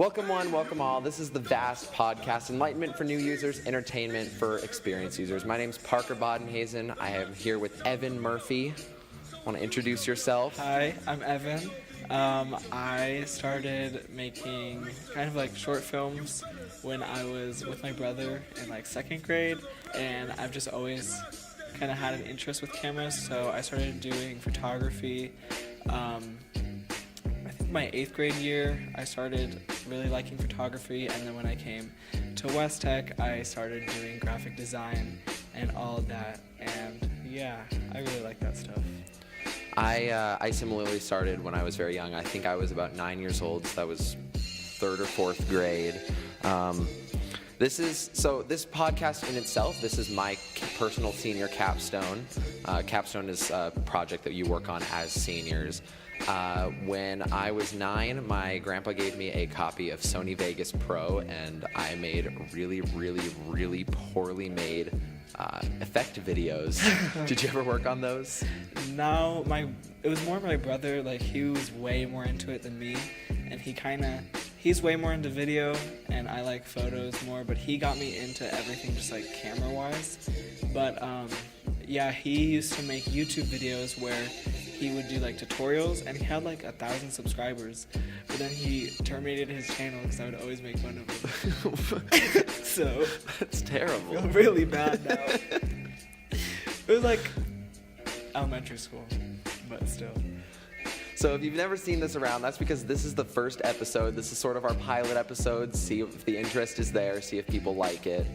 Welcome one, welcome all. This is the VAST podcast, enlightenment for new users, entertainment for experienced users. My name's Parker Bodenhazen. I am here with Evan Murphy. Want to introduce yourself? Hi, I'm Evan. I started making kind of like short films when I was with my brother in like second grade, and I've just always kind of had an interest with cameras, so I started doing photography. I think my 8th grade year, I started really liking photography, and then when I came to West Tech, I started doing graphic design and all of that, and yeah, I really like that stuff. I similarly started when I was very young. I think I was about 9 years old, so that was 3rd or 4th grade. This podcast in itself, this is my personal senior capstone. Capstone is a project that you work on as seniors. When I was 9, my grandpa gave me a copy of Sony Vegas Pro, and I made really, really, really poorly made effect videos. Did you ever work on those? No, it was more my brother. Like, he was way more into it than me, and he's way more into video, and I like photos more, but he got me into everything just like camera-wise. But yeah, he used to make YouTube videos where he would do like tutorials, and he had like 1,000 subscribers, but then he terminated his channel because I would always make fun of him. So that's terrible. I feel really bad now. It was like elementary school, but still. So if you've never seen this around, that's because this is the first episode. This is sort of our pilot episode. See if the interest is there, see if people like it.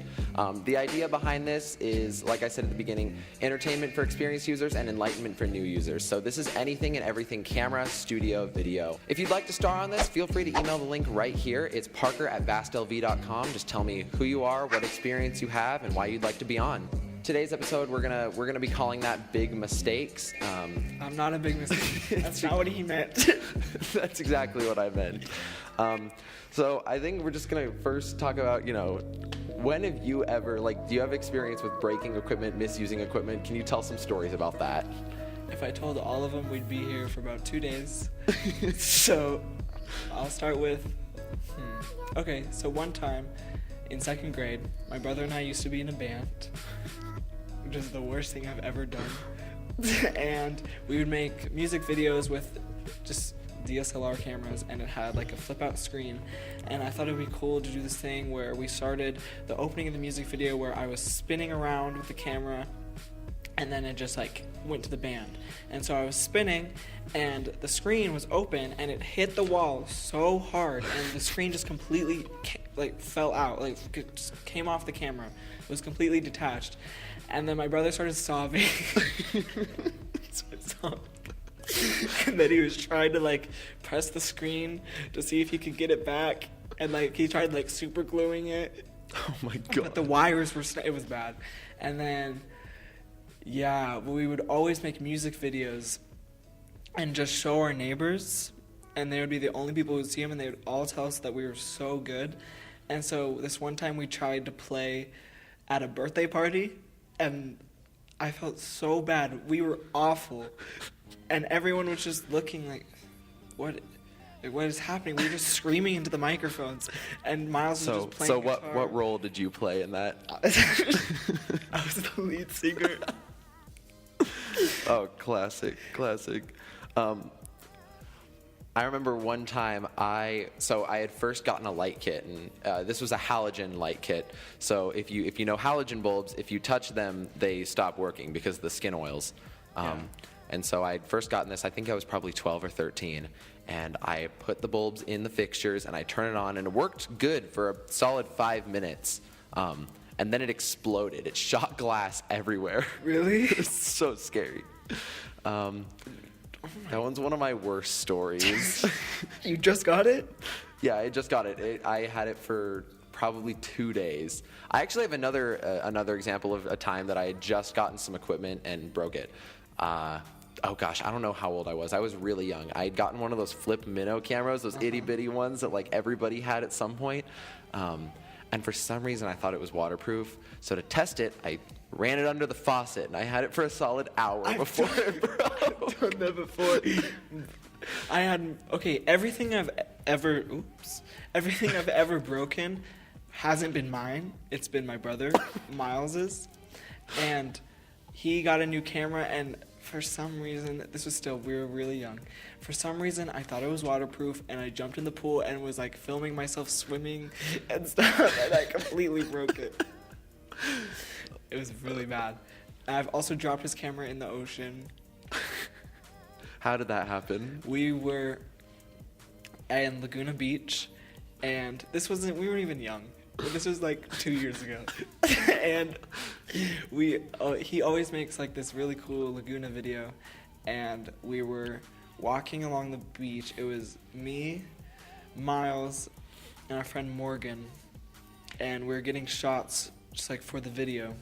The idea behind this is, like I said at the beginning, entertainment for experienced users and enlightenment for new users. So this is anything and everything camera, studio, video. If you'd like to star on this, feel free to email the link right here. It's parker@vastlv.com. Just tell me who you are, what experience you have, and why you'd like to be on. Today's episode, we're gonna be calling that Big Mistakes. I'm not a big mistake. That's not what he meant. That's exactly what I meant. So I think we're just gonna first talk about, when have you ever, do you have experience with breaking equipment, misusing equipment? Can you tell some stories about that? If I told all of them, we'd be here for about 2 days. So I'll start with, Okay, so one time in second grade, my brother and I used to be in a band, which is the worst thing I've ever done. And we would make music videos with just DSLR cameras, and it had like a flip out screen, and I thought it would be cool to do this thing where we started the opening of the music video where I was spinning around with the camera, and then it just like went to the band. And so I was spinning, and the screen was open, and it hit the wall so hard, and the screen just completely fell out, it just came off the camera. It was completely detached. And then my brother started sobbing. And then he was trying to press the screen to see if he could get it back, and he tried super gluing it. Oh my god. But the wires were it was bad. And then we would always make music videos and just show our neighbors, and they would be the only people who would see them, and they would all tell us that we were so good. And so this one time we tried to play at a birthday party, and I felt so bad. We were awful. And everyone was just looking what is happening? We were just screaming into the microphones, and Miles was just playing guitar. So what role did you play in that? I was the lead singer. Oh, classic. I remember one time I had first gotten a light kit, and this was a halogen light kit. So if you know halogen bulbs, if you touch them, they stop working because of the skin oils. And so I had first gotten this, I think I was probably 12 or 13, and I put the bulbs in the fixtures, and I turned it on, and it worked good for a solid 5 minutes. And then it exploded. It shot glass everywhere. Really? It was so scary. That one's one of my worst stories. You just got it? Yeah, I just got it. I had it for probably 2 days. I actually have another example of a time that I had just gotten some equipment and broke it. Oh gosh, I don't know how old I was. I was really young. I had gotten one of those flip minnow cameras, those itty bitty ones that everybody had at some point. And for some reason I thought it was waterproof. So to test it, I ran it under the faucet, and I had it for a solid hour before it broke. I've done that before. Everything I've ever broken hasn't been mine. It's been my brother, Miles's. And he got a new camera, and for some reason, we were really young. For some reason, I thought it was waterproof, and I jumped in the pool and was like filming myself swimming and stuff, and I completely broke it. It was really bad. I've also dropped his camera in the ocean. How did that happen? We were in Laguna Beach, and we weren't even young. This was like 2 years ago. And he always makes like this really cool Laguna video, and we were walking along the beach. It was me, Miles, and our friend Morgan, and we were getting shots just like for the video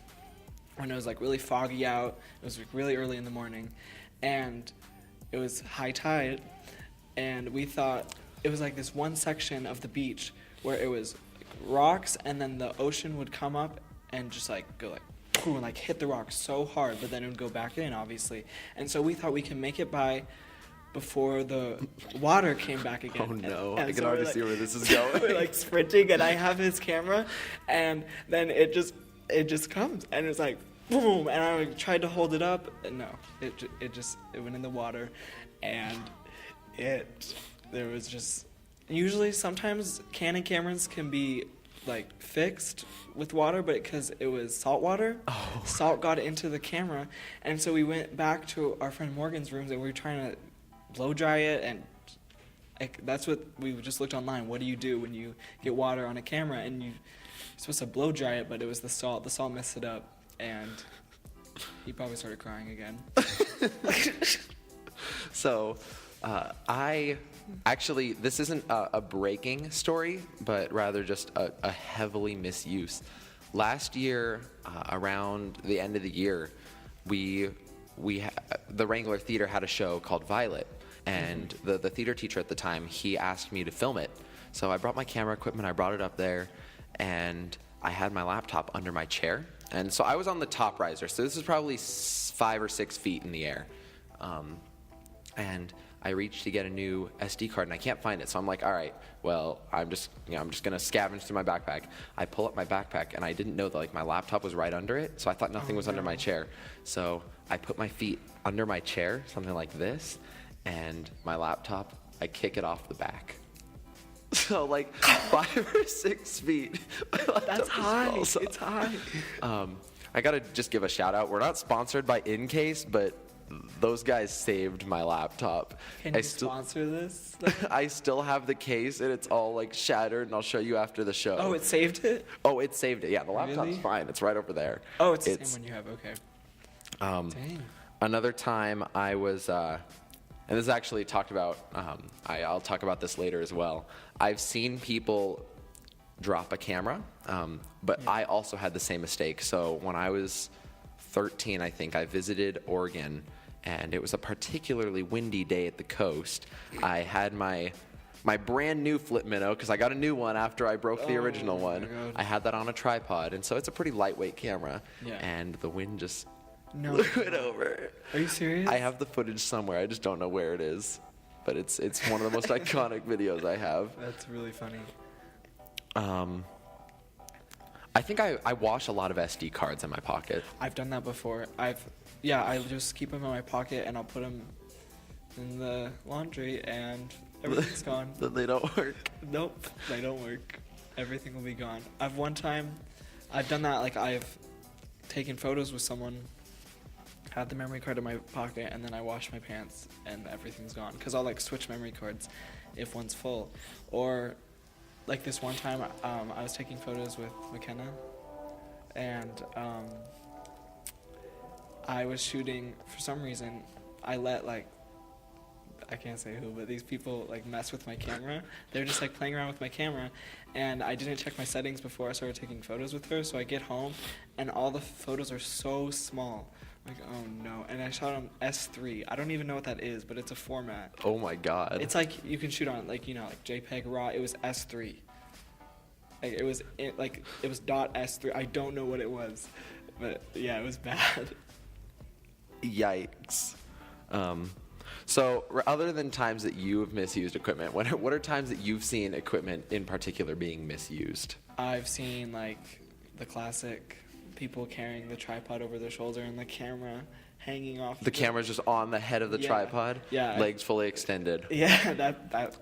when it was like really foggy out. It was like really early in the morning, and it was high tide, and we thought it was like this one section of the beach where it was like rocks, and then the ocean would come up and just like go like boom, and like hit the rocks so hard, but then it would go back in, obviously. And so we thought we can make it by before the water came back again. Oh no, and I can already see where this is going. We're like sprinting, and I have his camera, and then it just comes, and it's like boom, and I tried to hold it up, and no, it went in the water, and there was just, usually sometimes Canon cameras can be like fixed with water, but because it was salt water, salt got into the camera, and so we went back to our friend Morgan's rooms, and we were trying to blow dry it, and like that's what we just looked online. What do you do when you get water on a camera, and you're supposed to blow dry it, but it was the salt. The salt messed it up, and he probably started crying again. So, actually, this isn't a breaking story, but rather just a heavily misuse. Last year, around the end of the year, the Wrangler Theater had a show called Violet, and the theater teacher at the time, he asked me to film it. So I brought my camera equipment, I brought it up there, and I had my laptop under my chair. And so I was on the top riser, so this is probably 5 or 6 feet in the air. And I reached to get a new SD card, and I can't find it. So I'm like, all right, well, I'm just gonna scavenge through my backpack. I pull up my backpack, and I didn't know that like my laptop was right under it, so I thought nothing was under my chair. So I put my feet under my chair, something like this, and my laptop, I kick it off the back. So like 5 or 6 feet. That's high. It's high. I gotta just give a shout out. We're not sponsored by Incase, but those guys saved my laptop. Can you sponsor this? I still have the case, and it's all like shattered, and I'll show you after the show. Oh, it saved it? Oh, it saved it. Yeah, the laptop's Really? fine. It's right over there. Oh, it's the same one you have. Okay. Dang. Another time I was, and this is actually talked about, I'll talk about this later as well. I've seen people drop a camera, but yeah. I also had the same mistake. So when I was 13, I think, I visited Oregon, and it was a particularly windy day at the coast. I had my brand new flip minnow, because I got a new one after I broke the original one. I had that on a tripod, and so it's a pretty lightweight camera, and the wind just blew it over. Are you serious? I have the footage somewhere. I just don't know where it is, but it's one of the most iconic videos I have. That's really funny. I think I wash a lot of SD cards in my pocket. I've done that before. I just keep them in my pocket, and I'll put them in the laundry, and everything's gone. Then they don't work. Nope, they don't work. Everything will be gone. I've done that, like I've taken photos with someone, had the memory card in my pocket, and then I wash my pants, and everything's gone. Because I'll like switch memory cards if one's full. Or like this one time, I was taking photos with McKenna, and I was shooting, for some reason, I let like, I can't say who, but these people like mess with my camera. They were just like playing around with my camera, and I didn't check my settings before I started taking photos with her, so I get home, and all the photos are so small. Like, oh no. And I shot on S3. I don't even know what that is, but it's a format. Oh my god. It's like you can shoot on like, like JPEG RAW. It was S3. Like it was .S3. I don't know what it was, but yeah, it was bad. Yikes. So, other than times that you have misused equipment, what are times that you've seen equipment in particular being misused? I've seen like the classic people carrying the tripod over their shoulder and the camera hanging off. The camera's just on the head of the tripod, legs fully extended. Yeah,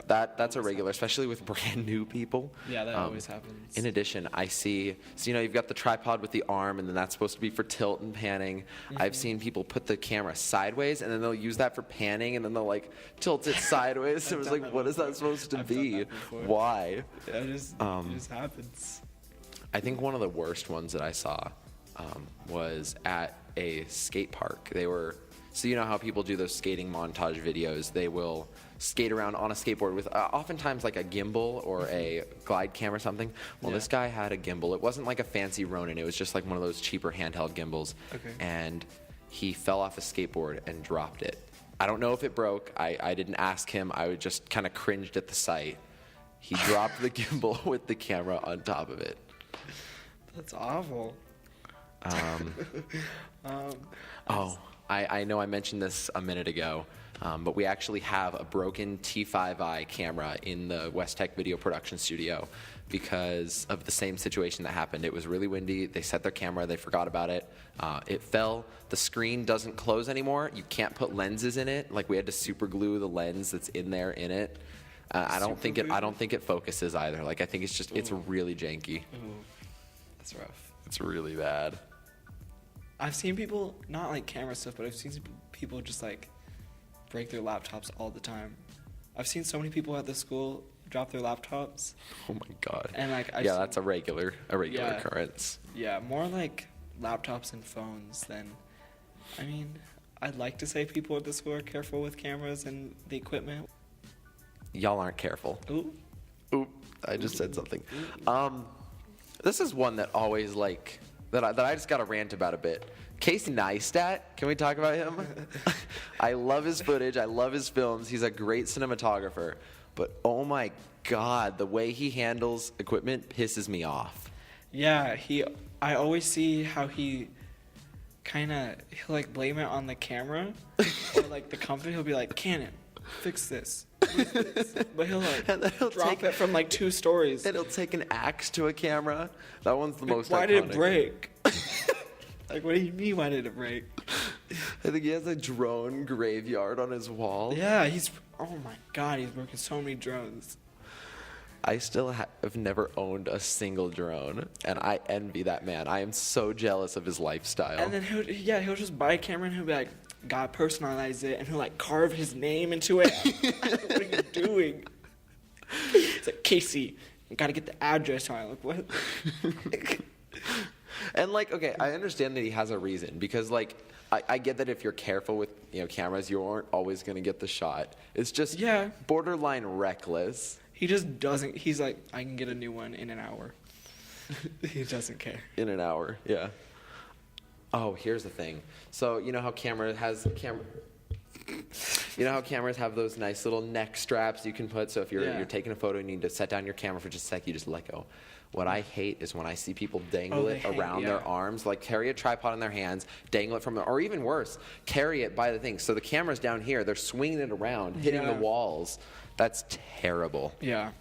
That's a regular, especially with brand new people. Yeah, that always happens. In addition, I see, so you've got the tripod with the arm, and then that's supposed to be for tilt and panning. I've seen people put the camera sideways, and then they'll use that for panning, and then they'll like tilt it sideways. It was like, what is that supposed to be? Why? Yeah, it just happens. I think one of the worst ones that I saw was at a skate park. So you know how people do those skating montage videos? They will skate around on a skateboard with oftentimes like a gimbal or a glide cam or something. Well, this guy had a gimbal. It wasn't like a fancy Ronin. It was just like one of those cheaper handheld gimbals. Okay. And he fell off a skateboard and dropped it. I don't know if it broke. I didn't ask him. I just kind of cringed at the sight. He dropped the gimbal with the camera on top of it. That's awful. I know I mentioned this a minute ago, but we actually have a broken T5i camera in the West Tech video production studio because of the same situation that happened. It was really windy. They set their camera. They forgot about it. It fell. The screen doesn't close anymore. You can't put lenses in it. Like we had to super glue the lens that's in there in it. I don't think it focuses either. Like I think it's really janky. Ooh, that's rough. It's really bad. I've seen people, not like camera stuff, but I've seen people just like break their laptops all the time. I've seen so many people at the school drop their laptops. Oh my God. And like that's a regular occurrence. Yeah, more like laptops and phones than. I mean, I'd like to say people at the school are careful with cameras and the equipment. Y'all aren't careful. Ooh, I just said something. This is one that always that I just got to rant about a bit. Casey Neistat, can we talk about him? I love his footage. I love his films. He's a great cinematographer. But oh my God, the way he handles equipment pisses me off. Yeah, I always see how he'll like blame it on the camera or like the company. He'll be like, Canon, fix this. But he'll drop it from like 2 stories. And he'll take an axe to a camera. That one's the most Why iconic. did it break? Like, what do you mean, why did it break? I think he has a drone graveyard on his wall. Yeah, oh my God, he's working so many drones. I still have never owned a single drone, and I envy that man. I am so jealous of his lifestyle. And then he'll just buy a camera and he'll be like, God, personalize it, and he'll like carve his name into it. What are you doing? It's like, Casey, you gotta get the address on it. Like, what? And like, okay, I understand that he has a reason because like, I get that if you're careful with cameras, you aren't always gonna get the shot. It's just borderline reckless. He just doesn't. He's like, I can get a new one in an hour. He doesn't care. In an hour, yeah. Oh, here's the thing. So you know how cameras have those nice little neck straps you can put. So if you're taking a photo and you need to set down your camera for just a sec, you just let go. What I hate is when I see people dangle it around their arms, like carry a tripod in their hands, dangle it from or even worse, carry it by the thing. So the camera's down here, they're swinging it around, hitting the walls. That's terrible. Yeah.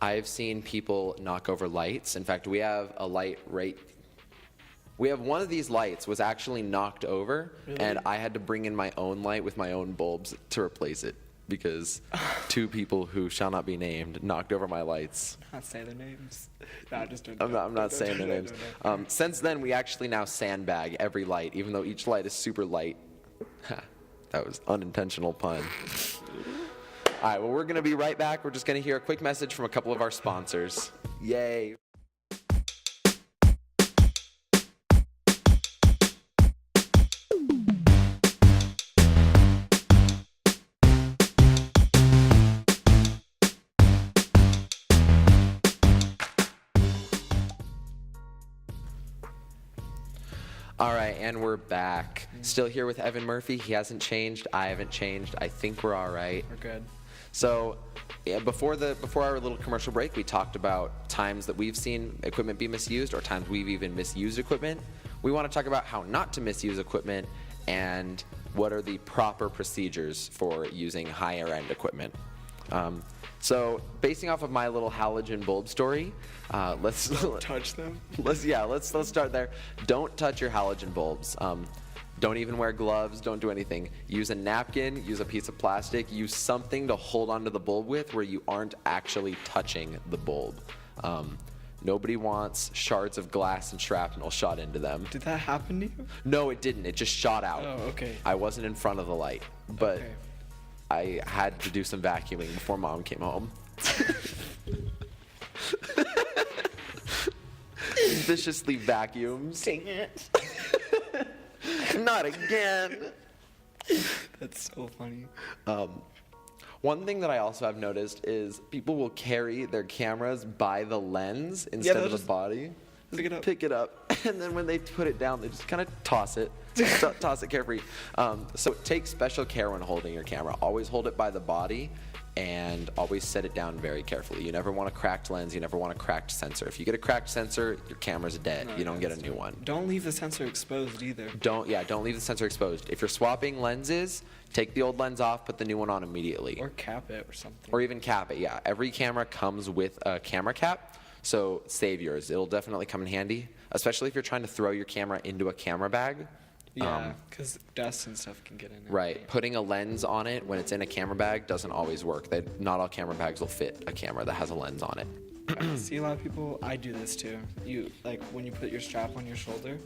I've seen people knock over lights. In fact, we have a light we have one of these lights was actually knocked over, and I had to bring in my own light with my own bulbs to replace it because 2 people who shall not be named knocked over my lights. Not say their names. No, just don't. I'm not saying their names. Since then, we actually now sandbag every light, even though each light is super light. That was unintentional pun. All right, well, we're going to be right back. We're just going to hear a quick message from a couple of our sponsors. Yay. All right, and we're back. Still here with Evan Murphy. He hasn't changed. I haven't changed. I think we're all right. We're good. So, before our little commercial break, we talked about times that we've seen equipment be misused or times we've even misused equipment. We want to talk about how not to misuse equipment and what are the proper procedures for using higher end equipment. So basing off of my little halogen bulb story, let's Touch them. let's start there. Don't touch your halogen bulbs. Don't even wear gloves. Don't do anything. Use a napkin. Use a piece of plastic. Use something to hold onto the bulb with where you aren't actually touching the bulb. Nobody wants shards of glass and shrapnel shot into them. Did that happen to you? No, it didn't. It just shot out. Oh, okay. I wasn't in front of the light, but Okay. I had to do some vacuuming before Mom came home. Viciously vacuums. Dang it. Not again. That's so funny. One thing that I also have noticed is people will carry their cameras by the lens instead they'll of the just body. pick it up. And then when they put it down, they just kind of toss it. Toss it carefree. So take special care when holding your camera. Always hold it by the body and always set it down very carefully. You never want a cracked lens. You never want a cracked sensor. If you get a cracked sensor, your camera's dead. No, You don't get a that's new one. Don't leave the sensor exposed either. Don't leave the sensor exposed. If you're swapping lenses, take the old lens off, put the new one on immediately. Or cap it or something. Or even cap it, yeah. Every camera comes with a camera cap, so save yours. It'll definitely come in handy, especially if you're trying to throw your camera into a camera bag. Yeah, because dust and stuff can get in it. Right. Putting a lens on it when it's in a camera bag doesn't always work. Not all camera bags will fit a camera that has a lens on it. See a lot of people, I do this too. You, like, when you put your strap on your shoulder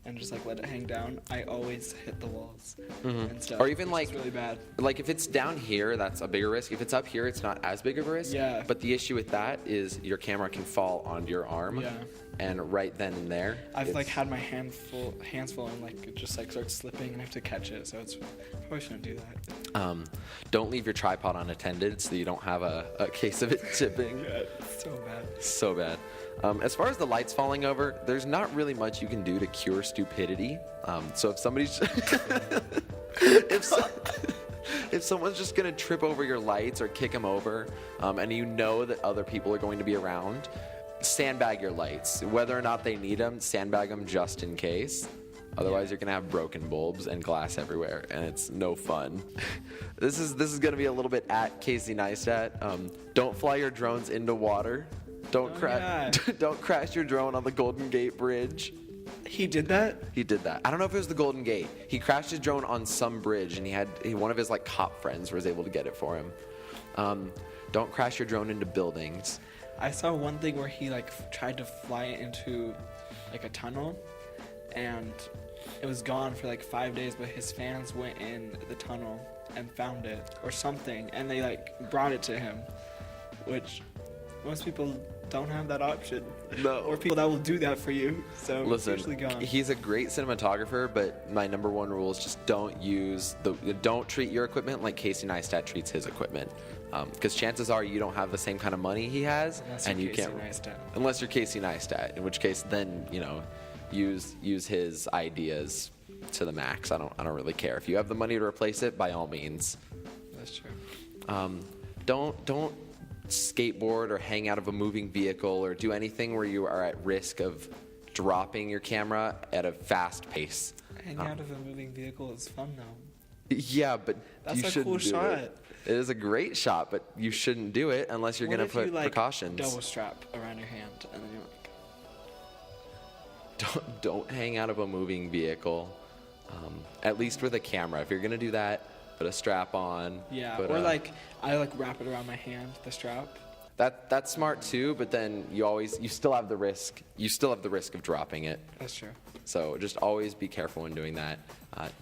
and just, like, let it hang down, I always hit the walls and stuff. Or even, which like, is really bad. Like if it's down here, that's a bigger risk. If it's up here, it's not as big of a risk. Yeah. But the issue with that is your camera can fall onto your arm. Yeah. And right then and there, I've, like, it's- had my hands full and, like, it just, like, starts slipping and I have to catch it, so it's, probably shouldn't do that. Don't leave your tripod unattended so you don't have a case of it tipping. Yeah, it's so bad. So bad. As far as the lights falling over, there's not really much you can do to cure stupidity. So if somebody's if someone's just gonna trip over your lights or kick them over, and you know that other people are going to be around, sandbag your lights. Whether or not they need them, sandbag them just in case. Otherwise, you're gonna have broken bulbs and glass everywhere, and it's no fun. This is gonna be a little bit at Casey Neistat. Don't fly your drones into water. Don't don't crash your drone on the Golden Gate Bridge. He did that? He did that. I don't know if it was the Golden Gate. He crashed his drone on some bridge, and one of his like cop friends was able to get it for him. Don't crash your drone into buildings. I saw one thing where he, like, tried to fly it into, like, a tunnel, and it was gone for, like, 5 days, but his fans went in the tunnel and found it, or something, and they, like, brought it to him, which most people don't have that option. No. Or people that will do that for you, so Listen, it's usually gone. he's a great cinematographer, but my number one rule is just don't treat your equipment like Casey Neistat treats his equipment. Because chances are you don't have the same kind of money he has, and you can't. Unless you're Casey Neistat, in which case then use his ideas to the max. I don't really care. If you have the money to replace it, by all means. That's true. Don't skateboard or hang out of a moving vehicle or do anything where you are at risk of dropping your camera at a fast pace. Hanging out of a moving vehicle is fun though. Yeah, but That's you a shouldn't cool do shot. it. It is a great shot, but you shouldn't do it unless you're What gonna if you, put like, precautions. double strap around your hand and then you're like, Don't hang out of a moving vehicle. At least with a camera. If you're gonna do that, put a strap on. yeah, put or a- like I like wrap it around my hand, the strap. That's smart too, but then you still have the risk. You still have the risk of dropping it. That's true. So just always be careful when doing that.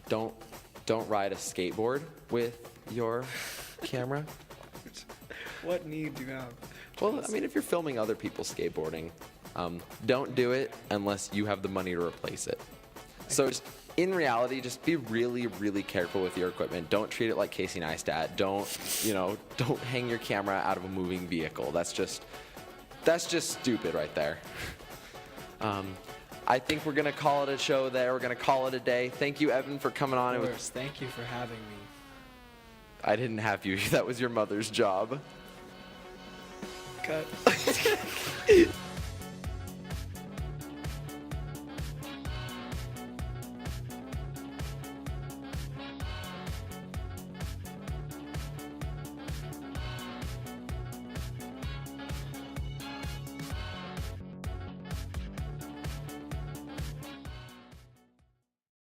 Don't ride a skateboard with your camera. What need do you have? Well, I mean, if you're filming other people skateboarding, don't do it unless you have the money to replace it. So just, in reality, just be really, really careful with your equipment. Don't treat it like Casey Neistat. Don't hang your camera out of a moving vehicle. That's just stupid right there. I think we're gonna call it a show there. We're gonna call it a day. Thank you, Evan, for coming on. Of course, thank you for having me. I didn't have you. That was your mother's job. Cut.